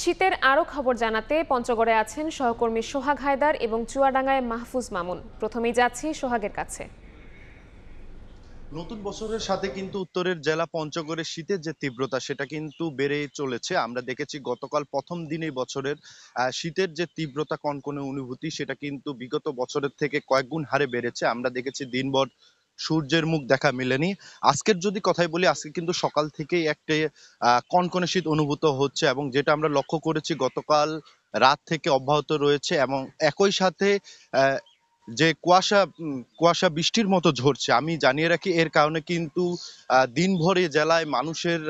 শীতের আরও খবর জানাতে পঞ্চগড়ে আছেন সহকর্মী সোহাগ হায়দার এবং চুয়াডাঙ্গায় মাহফুজ মামুন। প্রথমেই যাচ্ছি সোহাগের কাছে। নতুন বছরের সাথে কিন্তু উত্তরের জেলা পঞ্চগড়ের শীতের যে তীব্রতা সেটা কিন্তু বেড়ে চলেছে। আমরা দেখেছি গতকাল প্রথম দিনেই বছরের শীতের যে তীব্রতা, কনকনে অনুভূতি সেটা কিন্তু বিগত বছরের থেকে কয়েক গুণ হারে বেড়েছে। আমরা দেখেছি দিনভর সূর্যের মুখ দেখা মেলেনি। আজকের যদি কথাই বলি, আজকে কিন্তু সকাল থেকেই একটা কনকনে শীত অনুভূত হচ্ছে এবং যেটা আমরা লক্ষ্য করেছি গতকাল রাত থেকে অব্যাহত রয়েছে এবং একই সাথে আহ যে কুয়াশা বৃষ্টির মতো ঝরছে। আমি জানিয়ে রাখি এর কারণে কিন্তু দিনভর এই জেলায় মানুষের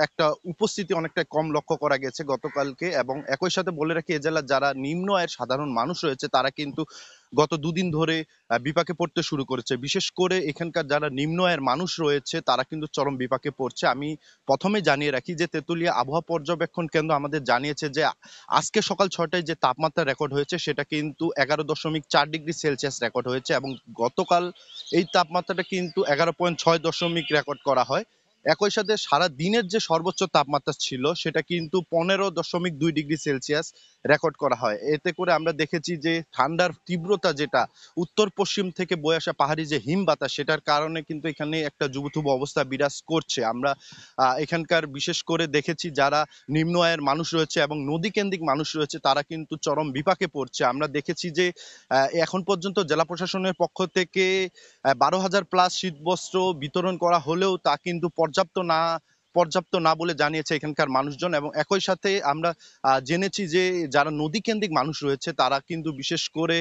একটা উপস্থিতি অনেকটা কম লক্ষ্য করা গেছে গতকালকে। এবং একই সাথে বলে রাখি, এ জেলার যারা নিম্ন আয়ের সাধারণ মানুষ রয়েছে তারা কিন্তু গত দুদিন ধরে বিপাকে পড়তে শুরু করেছে। বিশেষ করে এখানকার যারা নিম্ন আয়ের মানুষ রয়েছে তারা কিন্তু চরম বিপাকে পড়ছে। আমি প্রথমে জানিয়ে রাখি যে তেঁতুলিয়া আবহাওয়া পর্যবেক্ষণ কেন্দ্র আমাদের জানিয়েছে যে আজকে সকাল ৬টায় যে তাপমাত্রা রেকর্ড হয়েছে সেটা কিন্তু ১১.৪ ডিগ্রি সেলসিয়াস রেকর্ড হয়েছে এবং গতকাল এই তাপমাত্রাটা কিন্তু ১১.৬ রেকর্ড করা হয়। একই সাথে সারা দিনের যে সর্বোচ্চ তাপমাত্রা ছিল সেটা কিন্তু ১৫.২ ডিগ্রি সেলসিয়াস রেকর্ড করা হয়। এতে করে আমরা দেখেছি যে ঠান্ডার তীব্রতা, যেটা উত্তর পশ্চিম থেকে বয়ে আসা পাহাড়ি যে হিম বাতাস, সেটার কারণে কিন্তু এখানে একটা জুবুথুবু অবস্থা বিরাজ করছে। আমরা এখানকার বিশেষ করে দেখেছি যারা নিম্ন আয়ের মানুষ রয়েছে এবং নদী কেন্দ্রিক মানুষ রয়েছে তারা কিন্তু চরম বিপাকে পড়ছে। আমরা দেখেছি যে এখন পর্যন্ত জেলা প্রশাসনের পক্ষ থেকে ১২,০০০ প্লাস শীতবস্ত্র বিতরণ করা হলেও তা কিন্তু পর্যাপ্ত না বলে জানিয়েছে এখানকার মানুষজন। এবং একই সাথে আমরা জেনেছি যে যারা নদী কেন্দ্রিক মানুষ রয়েছে তারা কিন্তু বিশেষ করে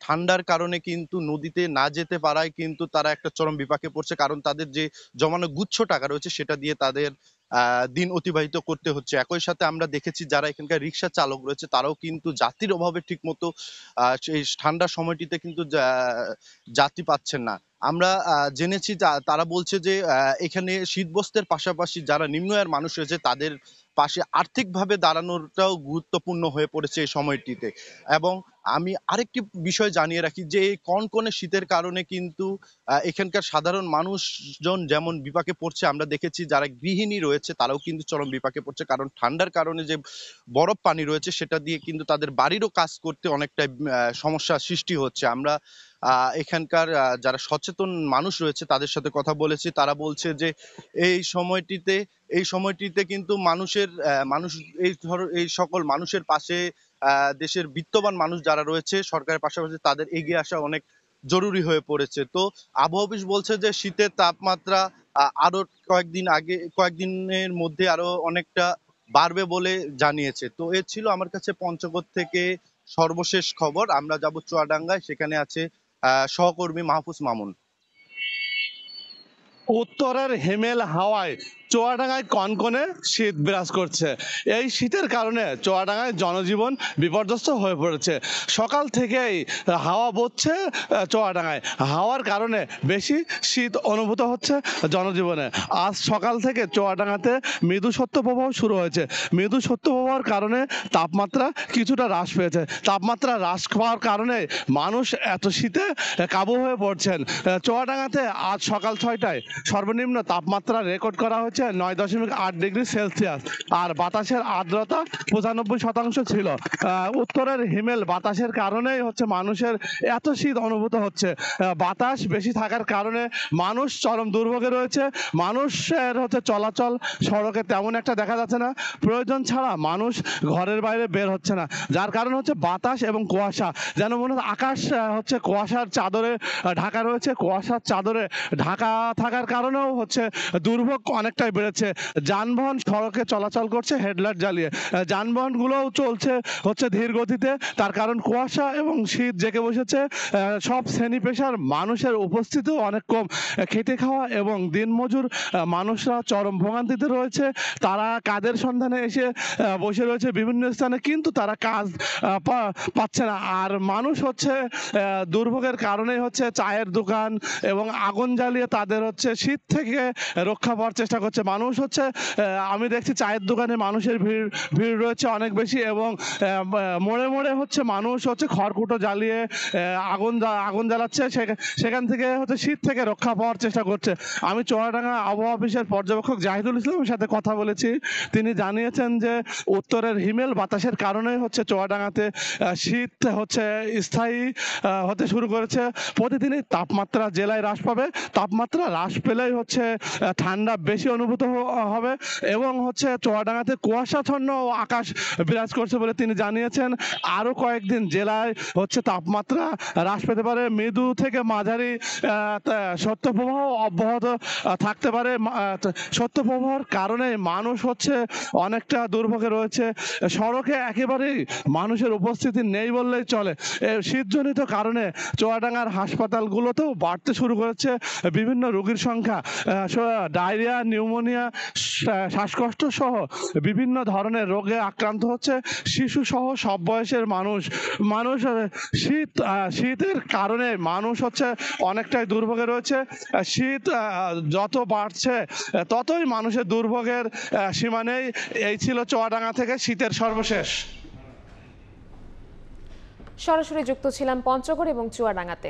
ঠান্ডার কারণে কিন্তু নদীতে না যেতে পারায় কিন্তু তারা একটা চরম বিপাকে পড়ছে, কারণ তাদের যে জমানো গুচ্ছ টাকা রয়েছে সেটা দিয়ে তাদের দিন অতিবাহিত করতে হচ্ছে। একই সাথে আমরা দেখেছি যারা এখানকার রিক্সা চালক রয়েছে তারাও কিন্তু যাত্রীর অভাবে ঠিক মতো সেই ঠান্ডার সময়টিতে কিন্তু যাত্রী পাচ্ছেন না। আমরা জেনেছি তারা বলছে যে এখানে শীতবস্ত্রের পাশাপাশি যারা নিম্ন আয়ের মানুষ রয়েছে তাদের পাশে আর্থিকভাবে দাঁড়ানোটাও গুরুত্বপূর্ণ হয়ে পড়েছে এই সময়টিতে। এবং আমি আরেকটি বিষয় জানিয়ে রাখি যে এই কনকনে শীতের কারণে কিন্তু এখানকার সাধারণ মানুষজন যেমন বিপাকে পড়ছে, আমরা দেখেছি যারা গৃহিণী রয়েছে তারাও কিন্তু চরম বিপাকে পড়ছে, কারণ ঠান্ডার কারণে যে বরফ পানি রয়েছে সেটা দিয়ে কিন্তু তাদের বাড়িরও কাজ করতে অনেকটা সমস্যার সৃষ্টি হচ্ছে। আমরা এখানকার যারা সচেতন মানুষ রয়েছে তাদের সাথে কথা বলেছি, তারা বলছে যে এই সময়টিতে এই সময়টিতে কিন্তু মানুষ এই সকল মানুষের পাশে দেশের বিত্তবান মানুষ যারা রয়েছে সরকারের পাশাপাশি তাদের এগিয়ে আসা অনেক জরুরি হয়ে পড়েছে। তো আবহাওয়া অফিস বলছে যে শীতের তাপমাত্রা আরো কয়েকদিনের মধ্যে আরো অনেকটা বাড়বে বলে জানিয়েছে। তো এ ছিল আমার কাছে পঞ্চগড় থেকে সর্বশেষ খবর। আমরা যাব চুয়াডাঙ্গায়, সেখানে আছে সহকর্মী মাহফুজ মামুন। উত্তরের হিমেল হাওয়ায় চুয়াডাঙ্গায় কনকনে শীত বিরাজ করছে। এই শীতের কারণে চুয়াডাঙ্গায় জনজীবন বিপর্যস্ত হয়ে পড়েছে। সকাল থেকেই হাওয়া বইছে চুয়াডাঙ্গায়, হাওয়ার কারণে বেশি শীত অনুভূত হচ্ছে জনজীবনে। আজ সকাল থেকে চুয়াডাঙ্গাতে মৃদু শৈত্যপ্রবাহ শুরু হয়েছে। মৃদু শৈত্যপ্রবাহের কারণে তাপমাত্রা কিছুটা হ্রাস পেয়েছে। তাপমাত্রা হ্রাস পাওয়ার কারণে মানুষ এত শীতে কাবু হয়ে পড়ছেন। চুয়াডাঙ্গাতে আজ সকাল ৬টায় সর্বনিম্ন তাপমাত্রা রেকর্ড করা হয়েছে ৯.৮ ডিগ্রি সেলসিয়াস, আর বাতাসের আর্দ্রতা ৯৫% ছিল। উত্তরের হিমেল বাতাসের কারণেই হচ্ছে মানুষের এত শীত অনুভূত হচ্ছে। বাতাস বেশি থাকার কারণে মানুষ চরম দুর্ভোগে রয়েছে। মানুষের হচ্ছে চলাচল সড়কে তেমন একটা দেখা যাচ্ছে না। প্রয়োজন ছাড়া মানুষ ঘরের বাইরে বের হচ্ছে না, যার কারণ হচ্ছে বাতাস এবং কুয়াশা। যেন মনে হচ্ছে আকাশ হচ্ছে কুয়াশার চাদরে ঢাকা রয়েছে। কুয়াশার চাদরে ঢাকা থাকার কারণেও হচ্ছে দুর্ভোগ অনেকটাই বেড়েছে। যানবাহন সড়কে চলাচল করছে হেডলাইট জ্বালিয়ে, যানবাহনগুলোও চলছে হচ্ছে ধীর গতিতে। তার কারণ কুয়াশা এবং শীত জেঁকে বসেছে। সব শ্রেণী পেশার মানুষের উপস্থিতিও অনেক কম। খেটে খাওয়া এবং দিনমজুর মানুষরা চরম ভোগান্তিতে রয়েছে। তারা কাজের সন্ধানে এসে বসে রয়েছে বিভিন্ন স্থানে, কিন্তু তারা কাজ পাচ্ছে না। আর মানুষ হচ্ছে দুর্ভোগের কারণেই হচ্ছে চায়ের দোকান এবং আগুন জ্বালিয়ে তাদের হচ্ছে শীত থেকে রক্ষা পাওয়ার চেষ্টা করছে। হচ্ছে মানুষ হচ্ছে আমি দেখছি চায়ের দোকানে মানুষের ভিড় ভিড় রয়েছে অনেক বেশি, এবং মোড়ে মোড়ে হচ্ছে মানুষ হচ্ছে খড়কুটো জ্বালিয়ে আগুন জ্বালাচ্ছে, সেখান থেকে হচ্ছে শীত থেকে রক্ষা পাওয়ার চেষ্টা করছে। আমি চুয়াডাঙ্গা আবহাওয়া অফিসের পর্যবেক্ষক জাহিদুল ইসলামের সাথে কথা বলেছি। তিনি জানিয়েছেন যে উত্তরের হিমেল বাতাসের কারণে হচ্ছে চুয়াডাঙ্গাতে শীত হচ্ছে স্থায়ী হতে শুরু করেছে। প্রতিদিনই তাপমাত্রা জেলায় হ্রাস পাবে, তাপমাত্রা হ্রাস পেলেই হচ্ছে ঠান্ডা বেশি অনুভূত হবে, এবং হচ্ছে চুয়াডাঙ্গাতে কুয়াশাচ্ছন্ন আকাশ বিরাজ করছে বলে তিনি জানিয়েছেন। আরও কয়েকদিন জেলায় হচ্ছে তাপমাত্রা হ্রাস পেতে পারে, মৃদু থেকে মাঝারি শৈত্যপ্রবাহ অব্যাহত থাকতে পারে। শৈত্যপ্রবাহের কারণে মানুষ হচ্ছে অনেকটা দুর্ভোগে রয়েছে, সড়কে একেবারেই মানুষের উপস্থিতি নেই বললেই চলে। শীতজনিত কারণে চুয়াডাঙ্গার হাসপাতালগুলোতেও বাড়তে শুরু করেছে বিভিন্ন রোগীর সংখ্যা। ডায়রিয়া, নিউমোনিয়া, শ্বাসকষ্ট সহ বিভিন্ন ধরনের রোগে আক্রান্ত হচ্ছে শিশু সহ সব বয়সের মানুষ। শীতের কারণে মানুষ হচ্ছে অনেকটাই দুর্ভোগে রয়েছে। শীত যত বাড়ছে ততই মানুষের দুর্ভোগের সীমা নেই। এই ছিল চুয়াডাঙ্গা থেকে শীতের সর্বশেষ। সরাসরি যুক্ত ছিলাম পঞ্চগড় এবং চুয়াডাঙ্গাতে।